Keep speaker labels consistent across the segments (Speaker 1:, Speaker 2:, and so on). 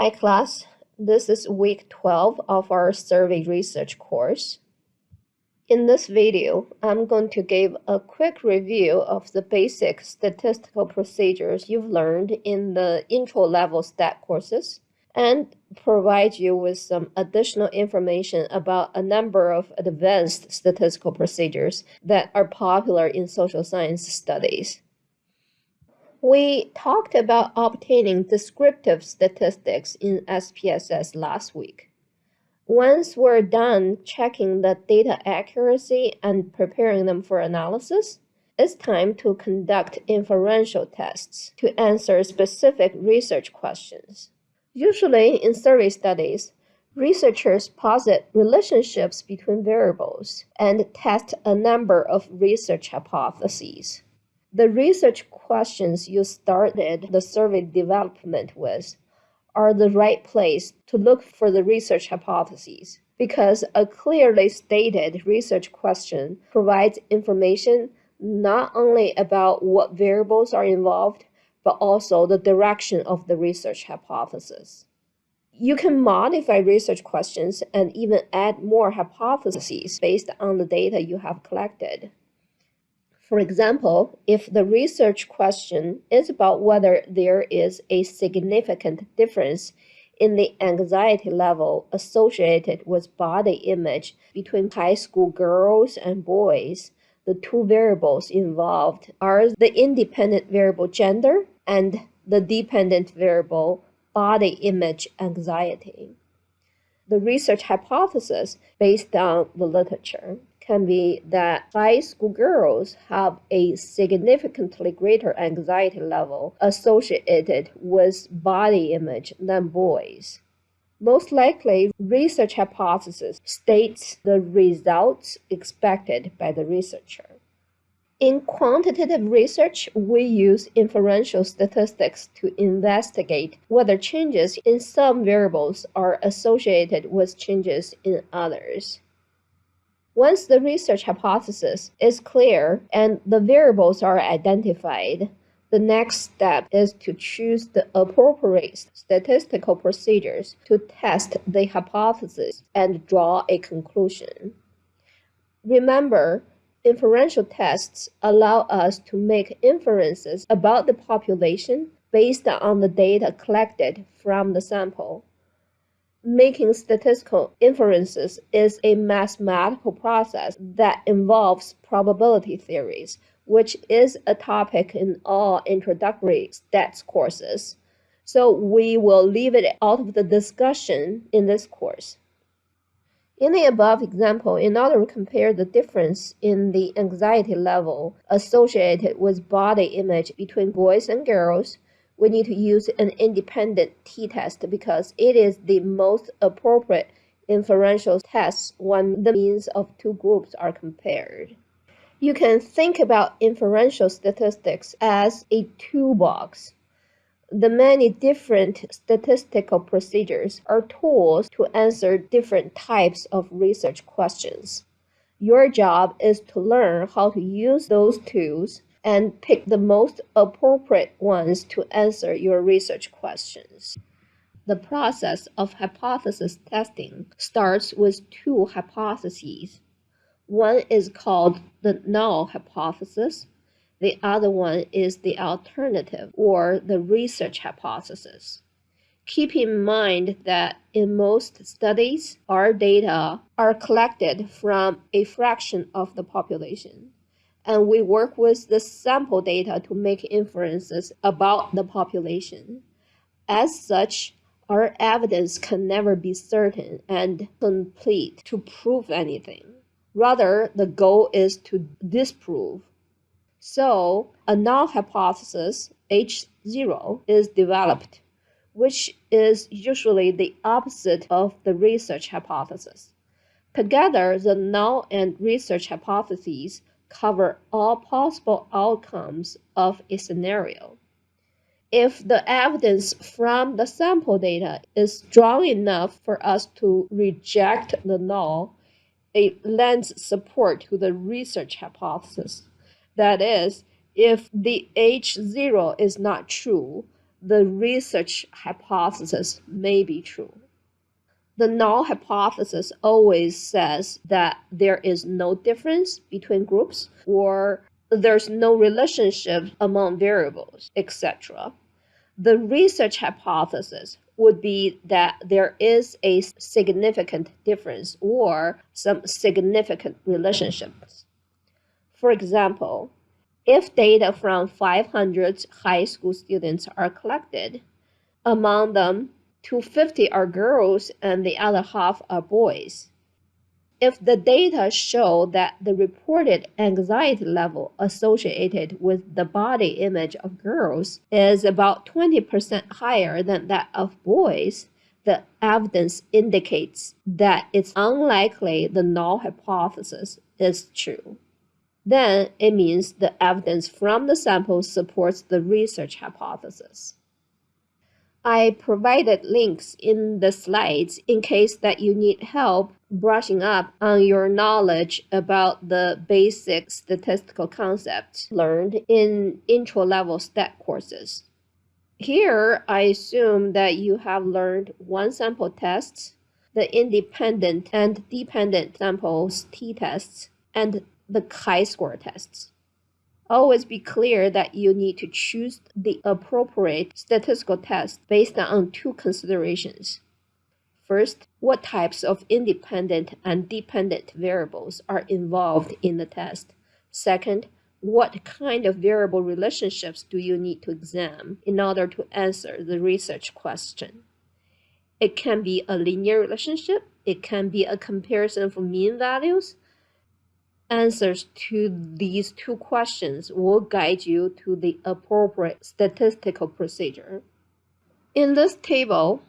Speaker 1: Hi class, this is week 12 of our survey research course. In this video, I'm going to give a quick review of the basic statistical procedures you've learned in the intro level stat courses and provide you with some additional information about a number of advanced statistical procedures that are popular in social science studies. We talked about obtaining descriptive statistics in SPSS last week. Once we're done checking the data accuracy and preparing them for analysis, it's time to conduct inferential tests to answer specific research questions. Usually in survey studies, researchers posit relationships between variables and test a number of research hypotheses. The research questions you started the survey development with are the right place to look for the research hypotheses, because a clearly stated research question provides information not only about what variables are involved, but also the direction of the research hypothesis. You can modify research questions and even add more hypotheses based on the data you have collected. For example, if the research question is about whether there is a significant difference in the anxiety level associated with body image between high school girls and boys, the two variables involved are the independent variable gender and the dependent variable body image anxiety. The research hypothesis based on the literature can be that high school girls have a significantly greater anxiety level associated with body image than boys. Most likely, research hypothesis states the results expected by the researcher. In quantitative research, we use inferential statistics to investigate whether changes in some variables are associated with changes in others. Once the research hypothesis is clear and the variables are identified, the next step is to choose the appropriate statistical procedures to test the hypothesis and draw a conclusion. Remember, inferential tests allow us to make inferences about the population based on the data collected from the sample. Making statistical inferences is a mathematical process that involves probability theories, which is a topic in all introductory stats courses. So we will leave it out of the discussion in this course. In the above example, in order to compare the difference in the anxiety level associated with body image between boys and girls, we need to use an independent t-test because it is the most appropriate inferential test when the means of two groups are compared. You can think about inferential statistics as a toolbox. The many different statistical procedures are tools to answer different types of research questions. Your job is to learn how to use those tools and pick the most appropriate ones to answer your research questions. The process of hypothesis testing starts with two hypotheses. One is called the null hypothesis. The other one is the alternative or the research hypothesis. Keep in mind that in most studies, our data are collected from a fraction of the population, and we work with the sample data to make inferences about the population. As such, our evidence can never be certain and complete to prove anything. Rather, the goal is to disprove. So, a null hypothesis, H0, is developed, which is usually the opposite of the research hypothesis. Together, the null and research hypotheses cover all possible outcomes of a scenario. If the evidence from the sample data is strong enough for us to reject the null, it lends support to the research hypothesis. That is, if the H0 is not true, the research hypothesis may be true. The null hypothesis always says that there is no difference between groups, or there's no relationship among variables, etc. The research hypothesis would be that there is a significant difference or some significant relationships. For example, if data from 500 high school students are collected, among them 250 are girls and the other half are boys. If the data show that the reported anxiety level associated with the body image of girls is about 20% higher than that of boys, the evidence indicates that it's unlikely the null hypothesis is true. Then it means the evidence from the sample supports the research hypothesis. I provided links in the slides in case that you need help brushing up on your knowledge about the basic statistical concepts learned in intro-level stat courses. Here, I assume that you have learned one-sample tests, the independent and dependent samples t-tests, and the chi-square tests. Always be clear that you need to choose the appropriate statistical test based on two considerations. First, what types of independent and dependent variables are involved in the test? Second, what kind of variable relationships do you need to examine in order to answer the research question? It can be a linear relationship, it can be a comparison for mean values. Answers to these two questions will guide you to the appropriate statistical procedure. In this table,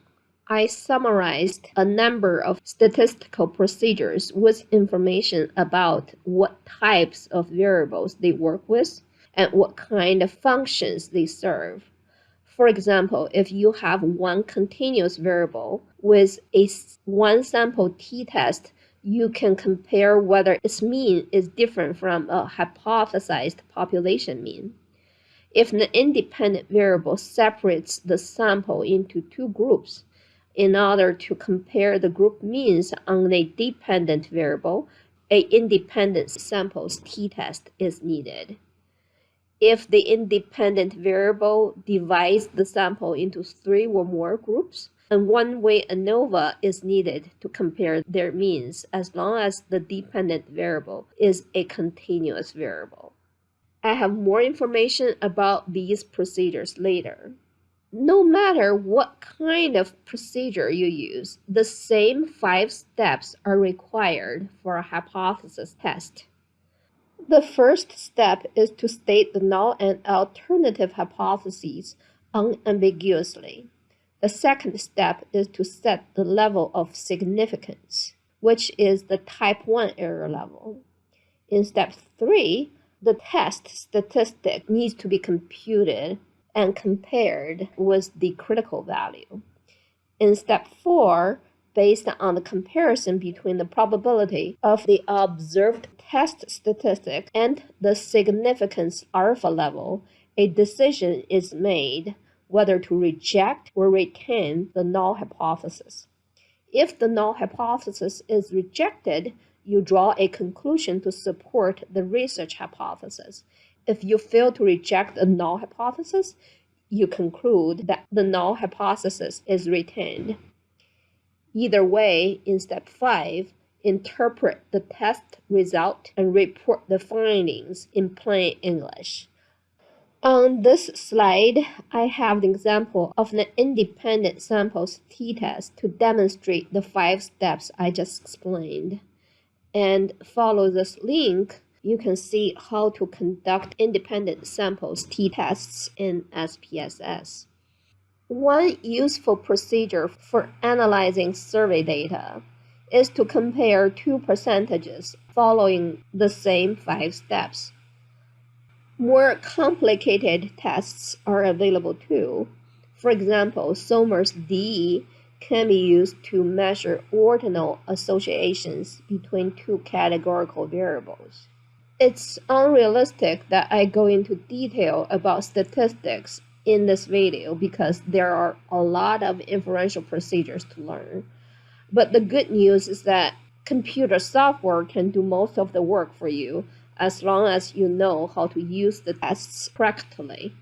Speaker 1: I summarized a number of statistical procedures with information about what types of variables they work with and what kind of functions they serve. For example, if you have one continuous variable with a one-sample t-test, you can compare whether its mean is different from a hypothesized population mean. If an independent variable separates the sample into two groups, in order to compare the group means on a dependent variable, an independent sample's t-test is needed. If the independent variable divides the sample into three or more groups, and one-way ANOVA is needed to compare their means as long as the dependent variable is a continuous variable. I have more information about these procedures later. No matter what kind of procedure you use, the same 5 steps are required for a hypothesis test. The first step is to state the null and alternative hypotheses unambiguously. The second step is to set the level of significance, which is the type 1 error level. In step 3, the test statistic needs to be computed and compared with the critical value. In step 4, based on the comparison between the probability of the observed test statistic and the significance alpha level, a decision is made whether to reject or retain the null hypothesis. If the null hypothesis is rejected, you draw a conclusion to support the research hypothesis. If you fail to reject the null hypothesis, you conclude that the null hypothesis is retained. Either way, in step 5, interpret the test result and report the findings in plain English. On this slide, I have an example of an independent samples t-test to demonstrate the 5 steps I just explained. And follow this link, you can see how to conduct independent samples t-tests in SPSS. One useful procedure for analyzing survey data is to compare two percentages following the same 5 steps. More complicated tests are available too. For example, Sommer's DE can be used to measure ordinal associations between two categorical variables. It's unrealistic that I go into detail about statistics in this video because there are a lot of inferential procedures to learn. But the good news is that computer software can do most of the work for you as long as you know how to use the tests correctly.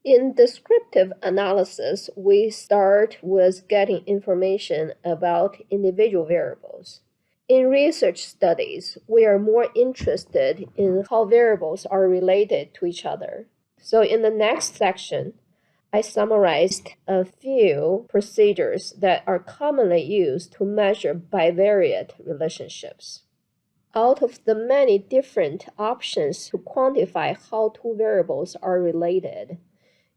Speaker 1: In descriptive analysis, we start with getting information about individual variables. In research studies, we are more interested in how variables are related to each other. So in the next section, I summarized a few procedures that are commonly used to measure bivariate relationships. Out of the many different options to quantify how two variables are related,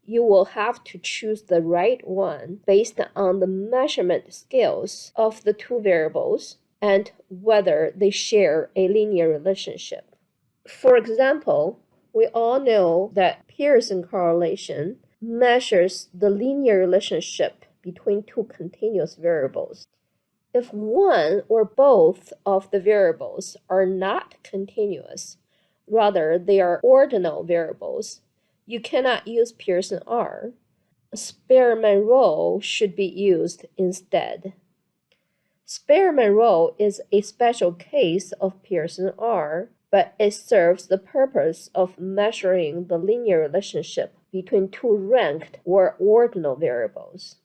Speaker 1: you will have to choose the right one based on the measurement scales of the two variables and whether they share a linear relationship. For example, we all know that Pearson correlation measures the linear relationship between two continuous variables. If one or both of the variables are not continuous, rather they are ordinal variables, you cannot use Pearson R. Spearman rule should be used instead. Spearman rule is a special case of Pearson R, but it serves the purpose of measuring the linear relationship between two ranked or ordinal variables.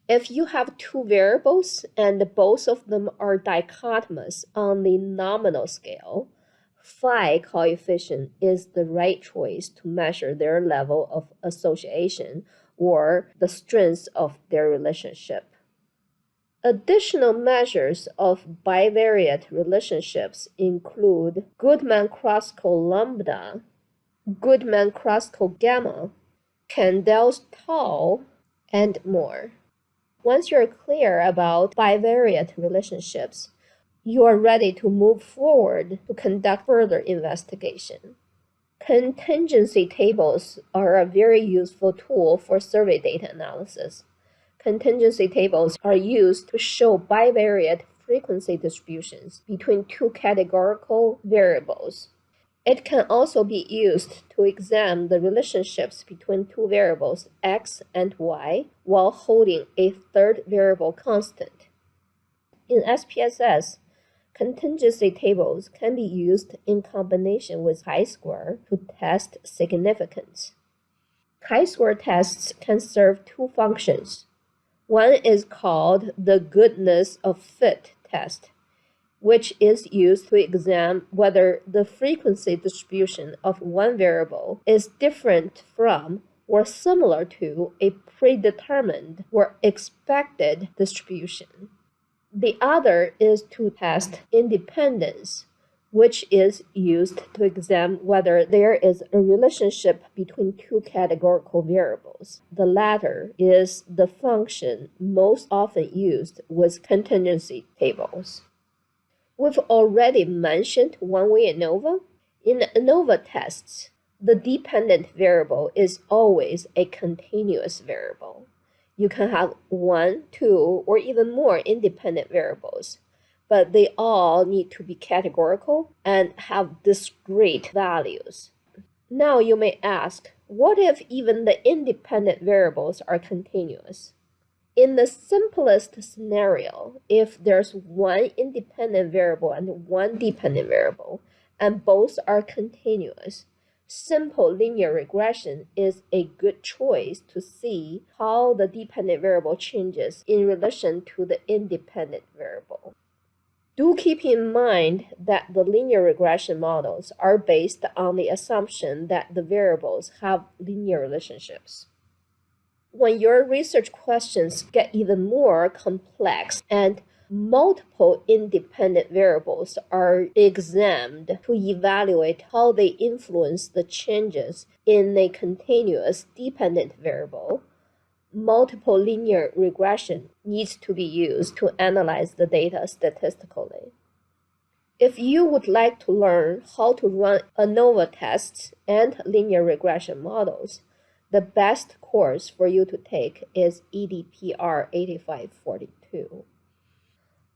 Speaker 1: If you have two variables and both of them are dichotomous on the nominal scale, phi coefficient is the right choice to measure their level of association or the strength of their relationship. Additional measures of bivariate relationships include Goodman-Kruskal lambda, Goodman-Kruskal gamma, Kandel's tau, and more. Once you're clear about bivariate relationships, you are ready to move forward to conduct further investigation. Contingency tables are a very useful tool for survey data analysis. Contingency tables are used to show bivariate frequency distributions between two categorical variables. It can also be used to examine the relationships between two variables x and y while holding a third variable constant. In SPSS, contingency tables can be used in combination with chi-square to test significance. Chi-square tests can serve two functions. One is called the goodness of fit test, which is used to examine whether the frequency distribution of one variable is different from or similar to a predetermined or expected distribution. The other is to test independence, which is used to examine whether there is a relationship between two categorical variables. The latter is the function most often used with contingency tables. We've already mentioned one-way ANOVA. In ANOVA tests, the dependent variable is always a continuous variable. You can have one, two, or even more independent variables, but they all need to be categorical and have discrete values. Now you may ask, what if even the independent variables are continuous? In the simplest scenario, if there's one independent variable and one dependent variable, and both are continuous, simple linear regression is a good choice to see how the dependent variable changes in relation to the independent variable. Do keep in mind that the linear regression models are based on the assumption that the variables have linear relationships. When your research questions get even more complex and multiple independent variables are examined to evaluate how they influence the changes in a continuous dependent variable, multiple linear regression needs to be used to analyze the data statistically. If you would like to learn how to run ANOVA tests and linear regression models, the best course for you to take is EDPR 8542.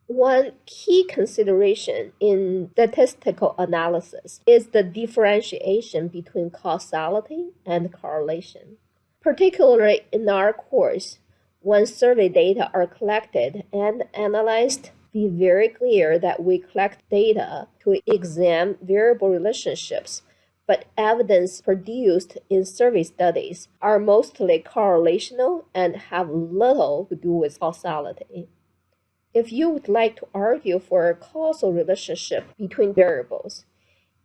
Speaker 1: One key consideration in statistical analysis is the differentiation between causality and correlation. Particularly in our course, when survey data are collected and analyzed, be very clear that we collect data to examine variable relationships, but evidence produced in survey studies are mostly correlational and have little to do with causality. If you would like to argue for a causal relationship between variables,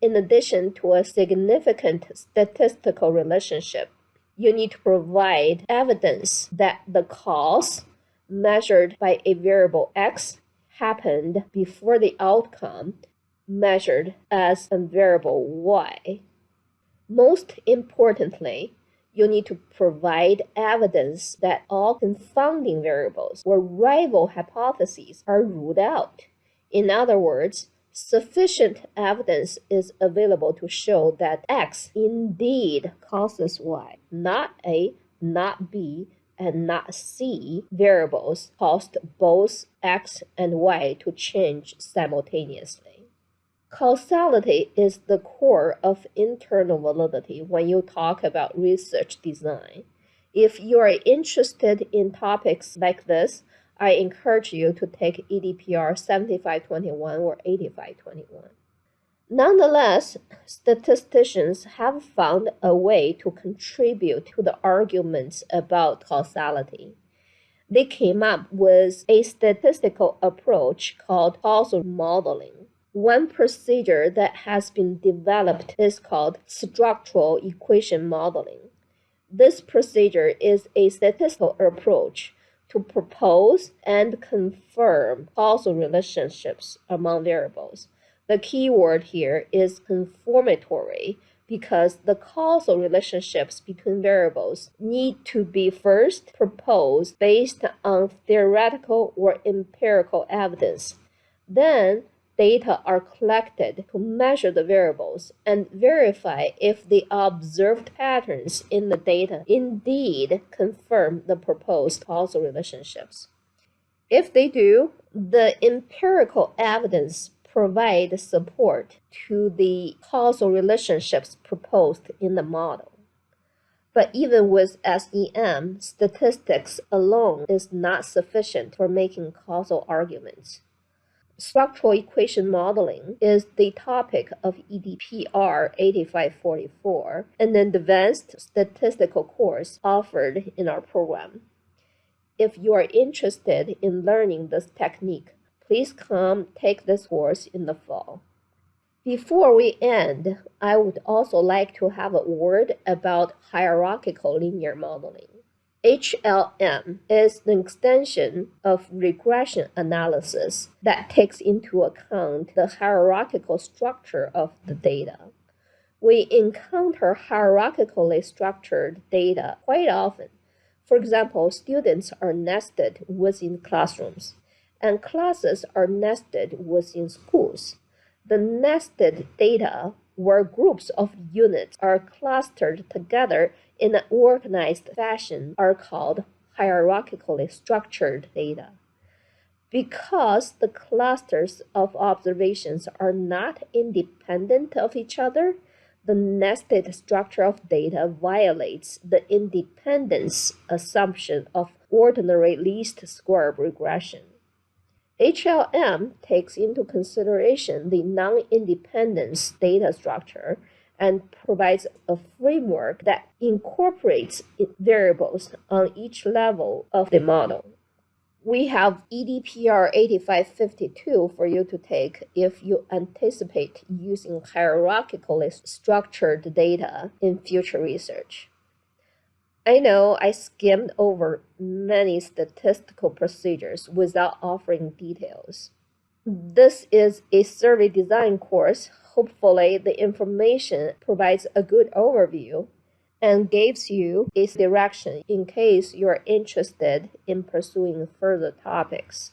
Speaker 1: in addition to a significant statistical relationship, you need to provide evidence that the cause measured by a variable x happened before the outcome measured as a variable y. Most importantly, you need to provide evidence that all confounding variables or rival hypotheses are ruled out. In other words, sufficient evidence is available to show that X indeed causes Y, not A, not B, and not C variables caused both X and Y to change simultaneously. Causality is the core of internal validity when you talk about research design. If you are interested in topics like this, I encourage you to take EDPR 7521 or 8521. Nonetheless, statisticians have found a way to contribute to the arguments about causality. They came up with a statistical approach called causal modeling. One procedure that has been developed is called structural equation modeling. This procedure is a statistical approach to propose and confirm causal relationships among variables. The key word here is confirmatory because the causal relationships between variables need to be first proposed based on theoretical or empirical evidence. Then, data are collected to measure the variables and verify if the observed patterns in the data indeed confirm the proposed causal relationships. If they do, the empirical evidence provides support to the causal relationships proposed in the model. But even with SEM, statistics alone is not sufficient for making causal arguments. Structural equation modeling is the topic of EDPR 8544, an advanced statistical course offered in our program. If you are interested in learning this technique, please come take this course in the fall. Before we end, I would also like to have a word about hierarchical linear modeling. HLM is an extension of regression analysis that takes into account the hierarchical structure of the data. We encounter hierarchically structured data quite often. For example, students are nested within classrooms, and classes are nested within schools. The nested data, where groups of units are clustered together in an organized fashion, are called hierarchically structured data. Because the clusters of observations are not independent of each other, the nested structure of data violates the independence assumption of ordinary least square regression. HLM takes into consideration the non-independence data structure and provides a framework that incorporates variables on each level of the model. We have EDPR 8552 for you to take if you anticipate using hierarchically structured data in future research. I know I skimmed over many statistical procedures without offering details. This is a survey design course. Hopefully, the information provides a good overview and gives you a direction in case you're interested in pursuing further topics.